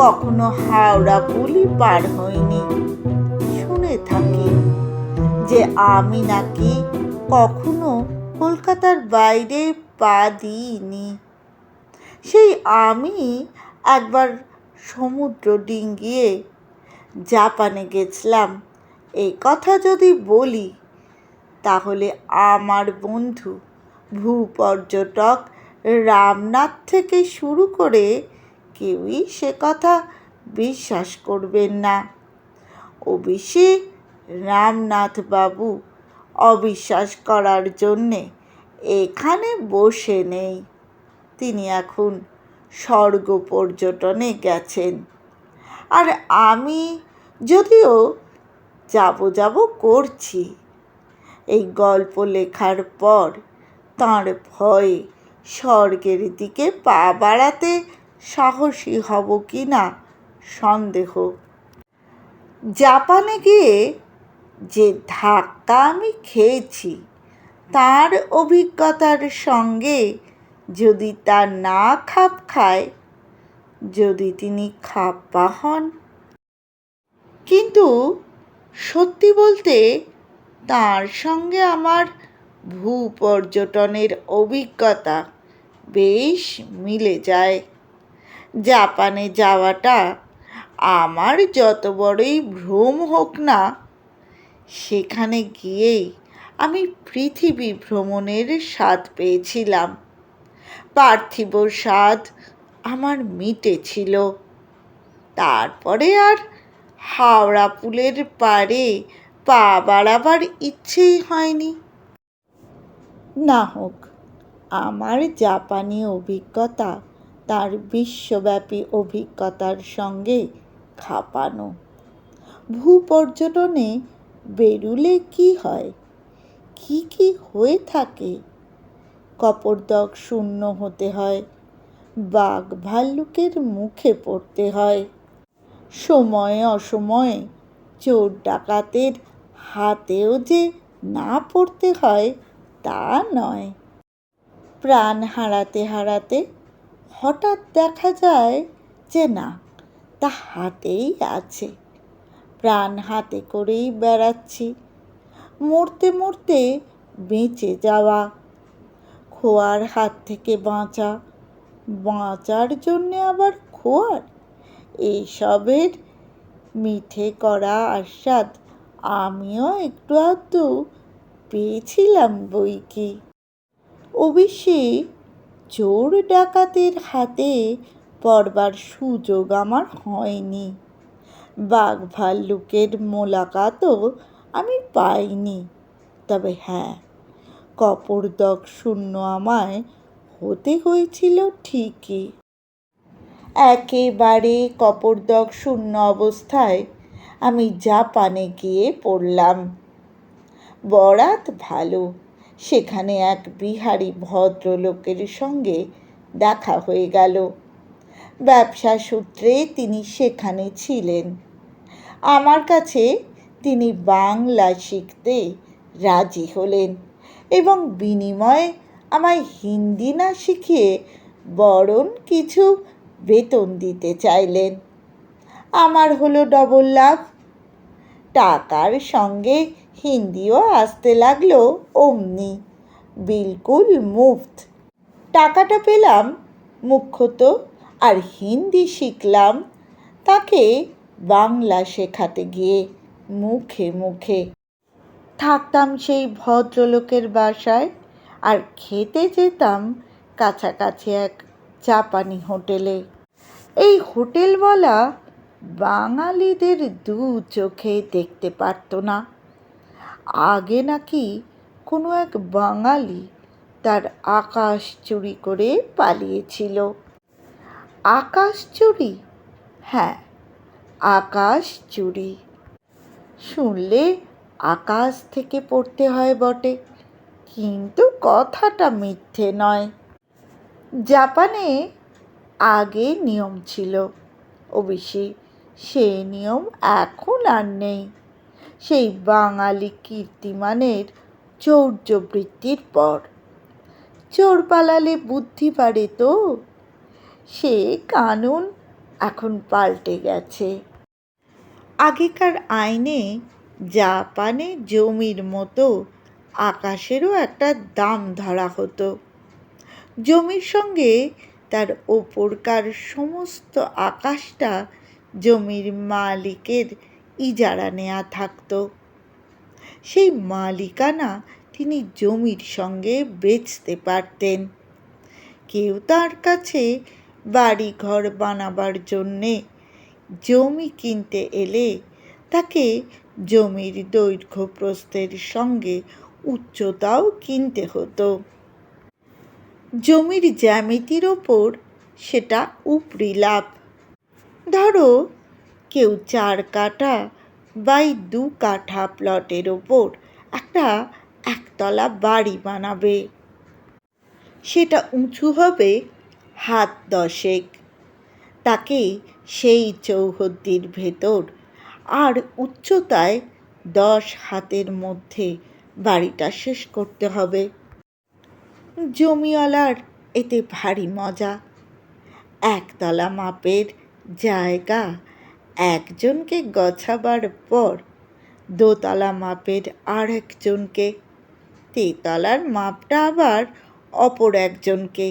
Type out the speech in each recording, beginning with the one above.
কখনো হাওড়া পুলই পার হইনি। শুনে থাকি যে আমি নাকি কখনো কলকাতার বাইরে পা দিইনি। সেই আমি একবার সমুদ্র ডিঙ্গিয়ে জাপানে গেছিলাম, এই কথা যদি বলি তাহলে আমার বন্ধু ভূপর্যটক রামনাথ থেকে শুরু করে কেউই সে কথা বিশ্বাস করবেন না। অবশ্যই রামনাথ বাবু অবিশ্বাস করার জন্যে এখানে বসে নেই। তিনি এখন স্বর্গ পর্যটনে গেছেন। আর আমি যদিও যাব করছি, এই গল্প লেখার পর তাঁর ভয়ে স্বর্গের দিকে পা বাড়াতে সাহসী হব কি না সন্দেহ। জাপানে গিয়ে যে ধাক্কা আমি খেয়েছি, তার অভিজ্ঞতার সঙ্গে যদি তা না খাপ খায়, যদি তিনি খাপ্পা হন। কিন্তু সত্যি বলতে তার সঙ্গে আমার ভূপর্যটনের অভিজ্ঞতা বেশ মিলে যায়। জাপানে যাওয়াটা আমার যত বড়ই ভ্রম হোক না, সেখানে গিয়েই আমি পৃথিবী ভ্রমণের স্বাদ পেয়েছিলাম। পার্থিব স্বাদ আমার মিটেছিল। তারপরে আর হাওড়া পুলের পাড়ে পা বাড়াবার ইচ্ছেই হয়নি। না হোক, আমার জাপানি অভিজ্ঞতা তার বিশ্বব্যাপী অভিজ্ঞতার সঙ্গে খাপানো। ভূপর্যটনে বেরুলে কি হয়, কি হয়ে থাকে? কপর্দক শূন্য হতে হয়, বাঘ ভাল্লুকের মুখে পড়তে হয়, সময়ে অসময়ে চোর ডাকাতের হাতেও যে না পড়তে হয় তা নয়। প্রাণ হারাতে হারাতে হঠাৎ দেখা যায় যে না, তা হাতেই আছে, প্রাণ হাতে করেই বেড়াচ্ছি। মরতে মরতে বেঁচে যাওয়া, খোয়ার হাত থেকে বাঁচা, বাঁচার জন্যে আবার খোয়ার, এইসবের মিঠে করা আস্বাদ আমিও একটু আধটু পেয়েছিলাম বই কি। অবশ্যই চোর ডাকাতের হাতে পড়বার সুযোগ আমার হয়নি, বাঘ ভাল্লুকের মোলাকাতও আমি পাইনি। তবে হ্যাঁ, কপর্দক শূন্য আমায় হতে হয়েছিল ঠিকই। একেবারে কপর্দক শূন্য অবস্থায় আমি জাপানে গিয়ে পড়লাম। বরাত ভালো, সেখানে এক বিহারি ভদ্রলোকের সঙ্গে দেখা হয়ে গেল। ব্যবসা সূত্রে তিনি সেখানে ছিলেন। আমার কাছে তিনি বাংলা শিখতে রাজি হলেন এবং বিনিময়ে আমায় হিন্দি না শিখিয়ে বরং কিছু বেতন দিতে চাইলেন। আমার হলো ডবল লাভ। টাকার সঙ্গে হিন্দিও আসতে লাগলো অমনি, বিলকুল মুফত। টাকাটা পেলাম মুখ্যত, আর হিন্দি শিখলাম তাকে বাংলা শেখাতে গিয়ে মুখে মুখে। থাকতাম সেই ভদ্রলোকের বাসায় আর খেতে যেতাম কাছাকাছি এক জাপানি হোটেলে। এই হোটেলওয়ালা বাঙালিদের দু চোখে দেখতে পারত না। আগে নাকি কোনো এক বাঙালি তার আকাশ চুরি করে পালিয়েছিল। আকাশ চুরি? হ্যাঁ, আকাশ চুরি। শুনলে আকাশ থেকে পড়তে হয় বটে, কিন্তু কথাটা মিথ্যে নয়। জাপানে আগে নিয়ম ছিল, অবশ্যই সে নিয়ম এখন আর নেই। সেই বাঙালি কীর্তিমানের চৌর্যবৃত্তির পর চোর পালালে বুদ্ধি বাড়ে তো, সে কানুন এখন পাল্টে গেছে। আগেকার আইনে জাপানে জমির মতো আকাশেরও একটা দাম ধরা হতো। জমির সঙ্গে তার ওপরকার সমস্ত আকাশটা জমির মালিকের ইজারা নেওয়া থাকতো। সেই মালিকানা তিনি জমির সঙ্গে বেচতে পারতেন। কেউ তার কাছে বাড়ি ঘর বানাবার জন্যে জমি কিনতে এলে তাকে জমির দৈর্ঘ্য প্রস্থের সঙ্গে উচ্চতাও কিনতে হতো। জমির জ্যামিতির ওপর সেটা উপরি লাভ। ধরো কেউ 4 কাঠা বাই 2 কাঠা প্লটের ওপর একটা একতলা বাড়ি বানাবে। সেটা উঁচু হবে হাত 10। তাকে সেই চৌহদ্দির ভেতর আর উচ্চতায় 10 হাতের মধ্যে বাড়িটা শেষ করতে হবে। জমিওয়ালার এতে ভারী মজা। একতলা মাপের জায়গা একজনকে গছাবার পর দোতলা মাপের আর একজনকে, তেতলার মাপটা আবার অপর একজনকে।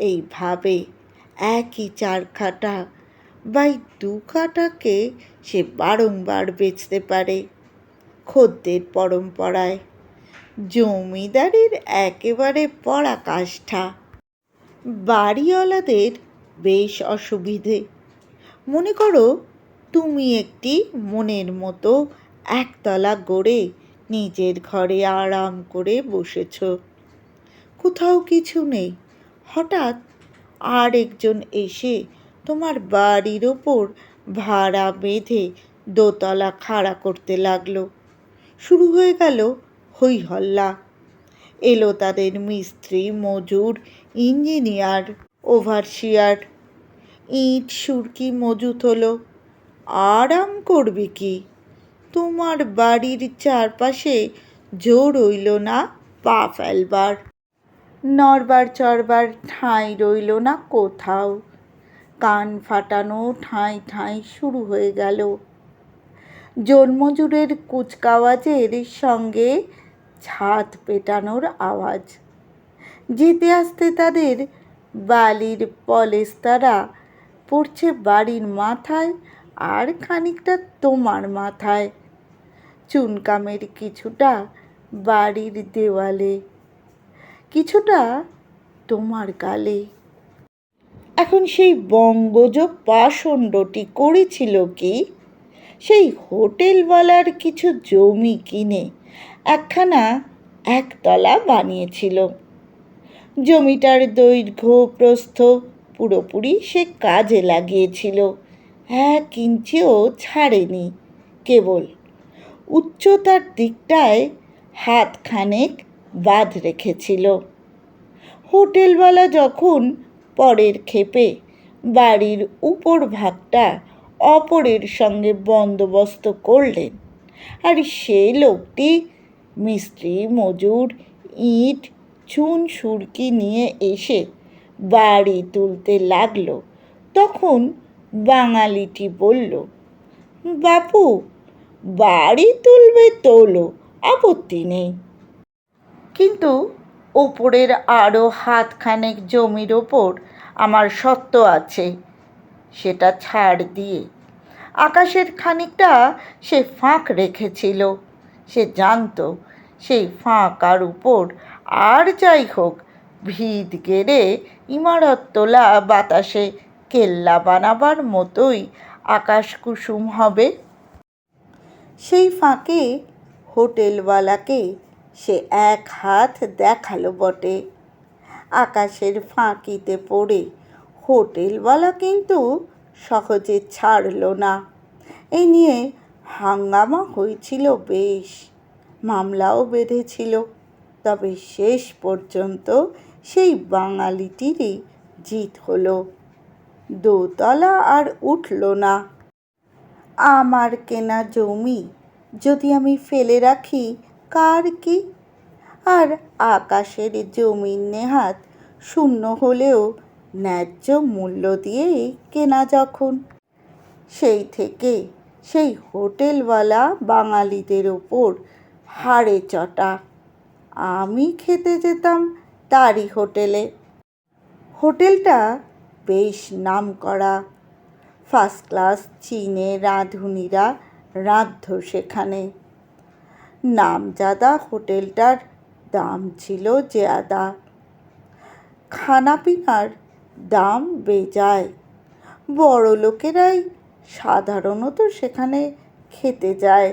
এইভাবে একই 4 কাঠা বাই 2 কাঠাকে সে বারংবার বেচতে পারে খদ্দের পরম্পরায়। জমিদারির একেবারে পরাকাষ্ঠা। বাড়িওয়ালাদের বেশ অসুবিধে। মনে করো তুমি একটি মনের মতো একতলা গড়ে নিজের ঘরে আরাম করে বসেছ। কোথাও কিছু নেই। হঠাৎ আর একজন এসে তোমার বাড়ির ওপর ভাড়া বেঁধে দোতলা খাড়া করতে লাগলো। শুরু হয়ে গেল হই হল্লা। এলো তাদের মিস্ত্রি, মজুর, ইঞ্জিনিয়ার, ওভারসিয়ার। ইট সুরকি মজুত হলো। আরাম করবে কি? তোমার বাড়ির চারপাশে জোর রইল না পা ফেলবার। নড়বার চড়বার ঠাঁই রইল না কোথাও। কান ফাটানো ঠাঁই ঠাঁই শুরু হয়ে গেল। জন্মজুরের কুচকাওয়াজের সঙ্গে ছাদ পেটানোর আওয়াজ। যেতে আসতে তাদের বালির পলেস্তারা পড়ছে বাড়ির মাথায় আর খানিকটা তোমার মাথায়। চুনকামের কিছুটা বাড়ির দেওয়ালে, কিছুটা তোমার গালে। এখন সেই বঙ্গজ পাষণ্ডটি করেছিল কি? সেই হোটেলওয়ালার কিছু জমি কিনে একখানা একতলা বানিয়েছিল। জমিটার দৈর্ঘ্য প্রস্থ পুরোপুরি সে কাজে লাগিয়েছিল। 1 ইঞ্চিও ছাড়েনি। কেবল উচ্চতার দিকটায় হাতখানেক বাদ রেখেছিল। হোটেলওয়ালা যখন পরের ক্ষেপে বাড়ির উপর ভাগটা অপরের সঙ্গে বন্দোবস্ত করলেন, আর সেই লোকটি মিস্ত্রি, মজুর, ইট, চুন সুরকি নিয়ে এসে বাড়ি তুলতে লাগলো, তখন বাঙালিটি বলল, বাপু, বাড়ি তুলবে তোলো, আপত্তি নেই, কিন্তু ওপরের আরও হাতখানেক জমির ওপর আমার সত্ত্ব আছে, সেটা ছাড় দিয়ে। আকাশের খানিকটা সে ফাঁক রেখেছিল। সে জানত সেই ফাঁকার উপর আর যাই হোক ভিত গেড়ে ইমারত তোলা বাতাসে কেল্লা বানাবার মতোই আকাশ কুসুম হবে। সেই ফাঁকে হোটেলওয়ালাকে সে 1 হাত দেখালো বটে। আকাশের ফাঁকিতে পড়ে হোটেলওয়ালা কিন্তু সহজে ছাড়ল না। এই নিয়ে হাঙ্গামা হয়েছিল বেশ, মামলাও বেঁধেছিল। তবে শেষ পর্যন্ত সেই বাঙালিটিরই জিত হলো। দোতলা আর উঠল না। আমার কেনা জমি যদি আমি ফেলে রাখি কার কি? আর আকাশের জমির নেহাত শূন্য হলেও ন্যায্য মূল্য দিয়েই কেনা যখন। সেই থেকে সেই হোটেলওয়ালা বাঙালিদের ওপর হাড়ে চটা। আমি খেতে যেতাম তারই হোটেলে। হোটেলটা বেশ নামকরা, ফার্স্ট ক্লাস চীনে রাঁধুনিরা রাঁধত সেখানে। নামজাদা হোটেলটার দাম ছিল জ্যাদা। খানাপিনার দাম বেজায়। বড় লোকেরাই সাধারণত সেখানে খেতে যায়।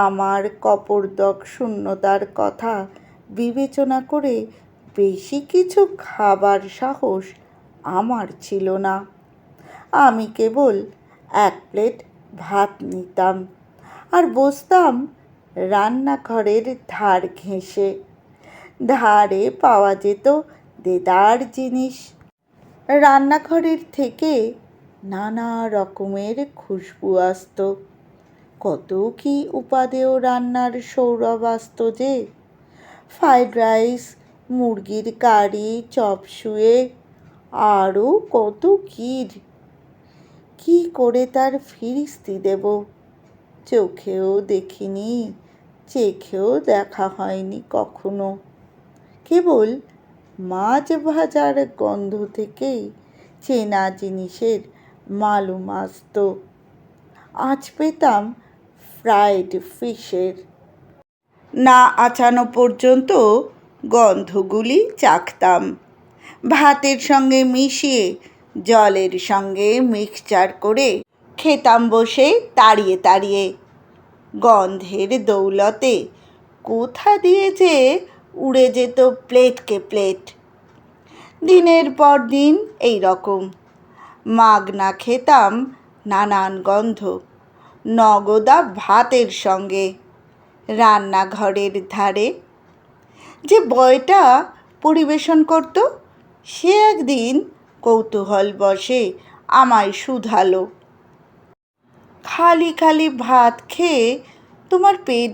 আমার কপর্দক শূন্যতার কথা বিবেচনা করে বেশি কিছু খাবার সাহস আমার ছিল না। আমি কেবল 1 প্লেট ভাত নিতাম আর বসতাম রান্নাঘরের ধার ঘেঁষে। ধারে পাওয়া যেত দেদার জিনিস। রান্নাঘরের থেকে নানা রকমের খুশবু আসত। কত কি উপাদেয় রান্নার সৌরভ আসত যে! ফ্রাইড রাইস, মুরগির কারি, চপ সুয়ে, আরও কত কি করে তার ফিরিস্তি দেব? চোখেও দেখিনি, চেখেও দেখা হয়নি কখনো। কেবল মাছ ভাজার গন্ধ থেকেই চেনা জিনিসের মালুম আসত। আঁচ পেতাম ফ্রাইড ফিশের। না আঁচানো পর্যন্ত গন্ধগুলি চাখতাম। ভাতের সঙ্গে মিশিয়ে জলের সঙ্গে মিক্সচার করে খেতাম বসে তাড়িয়ে তাড়িয়ে। গন্ধের দৌলতে কোথা দিয়ে যে উড়ে যেত প্লেটকে প্লেট। দিনের পর দিন এই রকম মাগনা খেতাম নানান গন্ধ, নগদা ভাতের সঙ্গে। রান্নাঘরের ধারে যে বয়টা পরিবেশন করত, সে একদিন কৌতূহল বশে আমায় শুধালো, খালি খালি ভাত খেয়ে তোমার পেট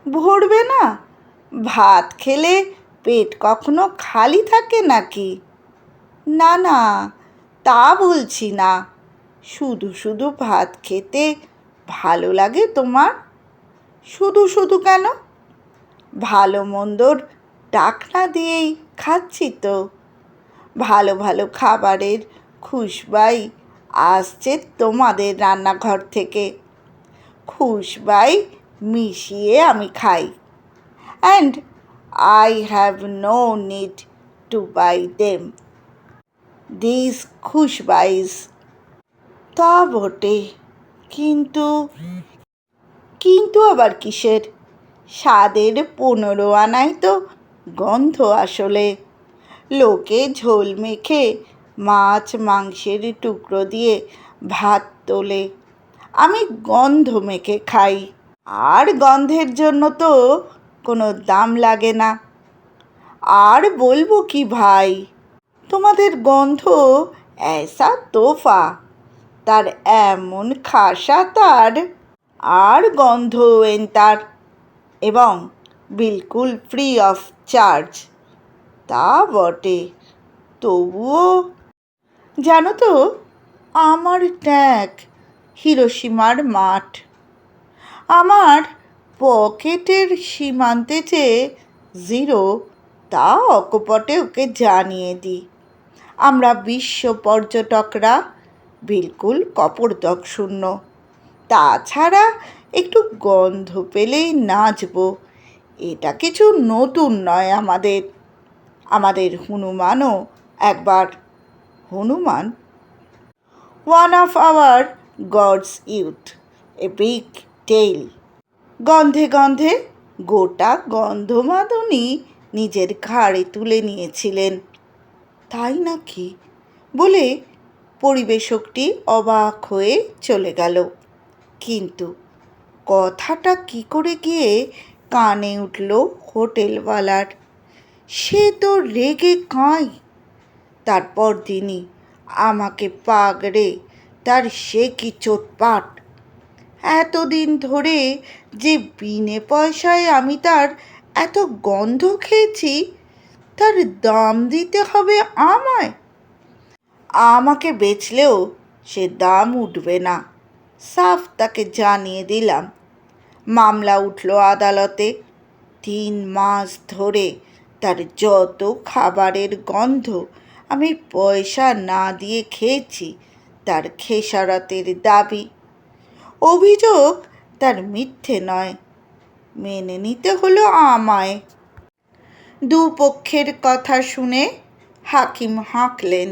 ভরবে না? ভাত খেলে পেট কখনো খালি থাকে নাকি? না না, তা বলছি না। শুধু শুধু ভাত খেতে ভালো লাগে তোমার? শুধু শুধু কেন? ভালো মন্দর ডাকনা দিয়েই খাচ্ছি তো। ভালো ভালো খাবারের খুশবাই আসছে তোমাদের রান্নাঘর থেকে। খুশবাই মিশিয়ে আমি খাই। And I have no need to buy them, these খুশবাইস। তা বটে, কিন্তু আবার কিসের? স্বাদের 15 আনাই তো গন্ধ আসলে। লোকে ঝোল মেখে মাছ মাংসের টুকরো দিয়ে ভাত তোলে, আমি গন্ধ মেখে খাই। আর গন্ধের জন্য তো কোনো দাম লাগে না। আর বলবো কি ভাই, তোমাদের গন্ধ ऐसा তোফা, তার এমন খাসা তার, আর গন্ধ তার, এবং বিলকুল ফ্রি অফ চার্জ। তা বটে, তবুও জানো তো, আমার ট্যাগ হিরোশিমার মাঠ। আমার পকেটের সীমান্তে যে জিরো, তা অকপটে ওকে জানিয়ে দিই। আমরা বিশ্ব পর্যটকরা বিলকুল কপর্দক শূন্য। তাছাড়া একটু গন্ধ পেলেই নাচব, এটা কিছু নতুন নয় আমাদের। আমাদের হনুমানও একবার, Hanuman, one of our gods used a big tail, গন্ধে গন্ধে গোটা গন্ধমাদনী নিজের ঘাড়ে তুলে নিয়েছিলেন। তাই নাকি বলে পরিবেশকটি অবাক হয়ে চলে গেল। কিন্তু কথাটা কি করে গিয়ে কানে উঠল হোটেলওয়ালার। সে তো রেগে কাঁই। তারপর দিনই আমাকে পাগড়ে তার সে কি চোটপাট। এতদিন ধরে যে বিনে পয়সায় আমি তার এত গন্ধ খেয়েছি, তার দাম দিতে হবে আমায়। আমাকে বেচলেও সে দাম উঠবে না, সাফ তাকে জানিয়ে দিলাম। মামলা উঠল আদালতে। 3 মাস ধরে তার যত খাবারের গন্ধ আমি পয়সা না দিয়ে খেয়েছি তার খেসারতের দাবি। অভিযোগ তার মিথ্যে নয়, মেনে নিতে হলো আমায়। দুপক্ষের কথা শুনে হাকিম হাঁকলেন।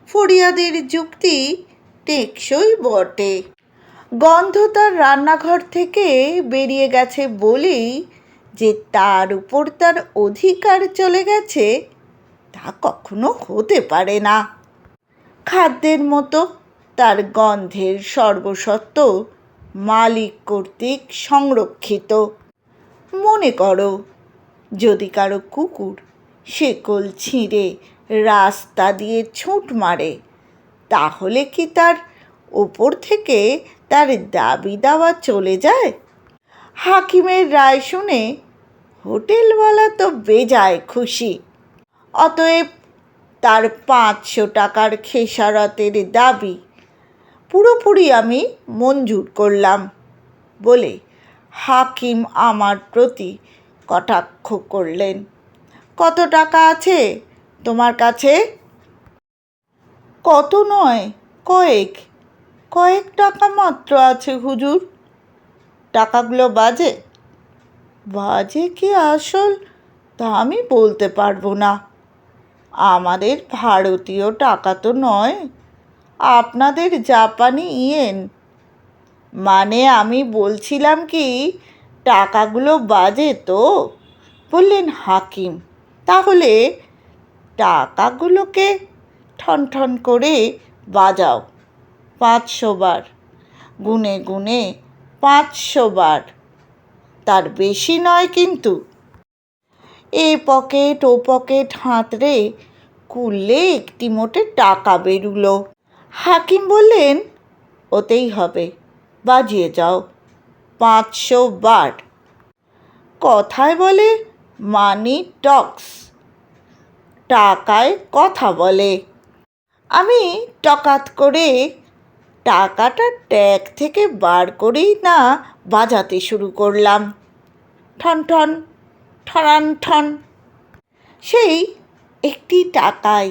ফরিয়াদের যুক্তি টেকসই বটে। গন্ধ তার রান্নাঘর থেকে বেরিয়ে গেছে বলেই যে তার উপর তার অধিকার চলে গেছে তা কখনো হতে পারে না। খাদ্যের মতো তার গন্ধের সর্বস্বত্ব মালিক কর্তৃক সংরক্ষিত। মনে করো, যদি কারো কুকুর শেকল ছিঁড়ে রাস্তা দিয়ে ছুট মারে, তাহলে কি তার ওপর থেকে তার দাবি দাওয়া চলে যায়? হাকিমের রায় শুনে হোটেলওয়ালা তো বেজায় খুশি। অতএব তার 500 টাকার খেসারতের দাবি পুরোপুরি আমি মঞ্জুর করলাম বলে হাকিম আমার প্রতি কটাক্ষ করলেন। কত টাকা আছে তোমার কাছে? কত নয়, কয়েক টাকা মাত্র আছে হুজুর। টাকাগুলো বাজে? বাজে কি আসল তা আমি বলতে পারবো না। আমাদের ভারতীয় টাকা তো নয়, আপনাদের জাপানি ইয়েন। মানে আমি বলছিলাম কি, টাকাগুলো বাজে তো, বললেন হাকিম। তাহলে টাকাগুলোকে ঠন ঠন করে বাজাও 500 বার, গুনে গুনে 500 বার, তার বেশি নয় কিন্তু। এ পকেট ও পকেট হাতড়ে খুললে একটি মোটে টাকা বেরুলো। হাকিম বললেন, ওতেই হবে, বাজিয়ে যাও 500 বার। কথায় বলে মানি টক্স, টাকায় কথা বলে। আমি টকাত করে টাকাটা ট্যাগ থেকে বার করেই না বাজাতে শুরু করলাম। ঠন ঠন, ঠনান ঠন। সেই একটি টাকাই,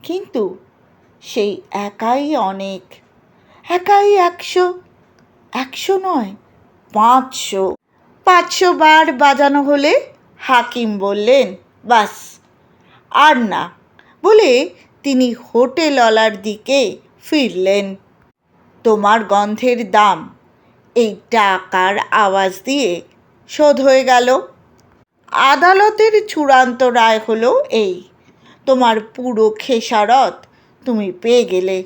কিন্তু সেই একাই অনেক। একাই 100, 100 নয় 500। 500 বার বাজানো হলে হাকিম বললেন, বাস আর না, বলে তিনি হোটেলওয়ালার দিকে ফিরলেন। তোমার গন্ধের দাম এই টাকার আওয়াজ দিয়ে শোধ হয়ে গেল। আদালতের চূড়ান্ত রায় হলো এই, তোমার পুরো খেসারত তুমি পেয়ে গেলে।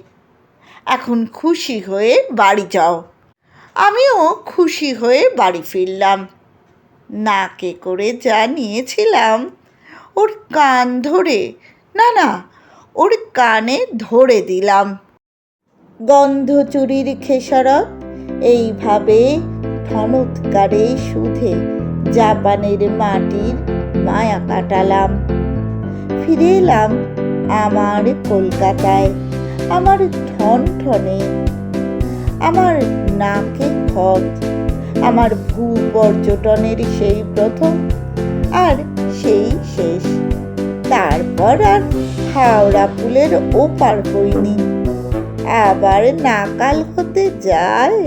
এখন খুশি হয়ে বাড়ি যাও। আমিও খুশি হয়ে বাড়ি ফিরলাম। নাকে করে যা নিয়েছিলাম ওর কান ধরে, না ওর কানে ধরে দিলাম। গন্ধ চুরির খেসারত এইভাবে ঠনৎকারে সুধে জাপানের মাটির মায়া কাটালাম। ফিরে এলাম আমার কলকাতায়, আমার ঠনঠনে, আমার নাকে খত, আমার ভূপর্যটনের সেই প্রথম আর সেই শেষ। তারপর আর হাওড়া পুলের ওপার হইনি। আবার নাকাল হতে যায়।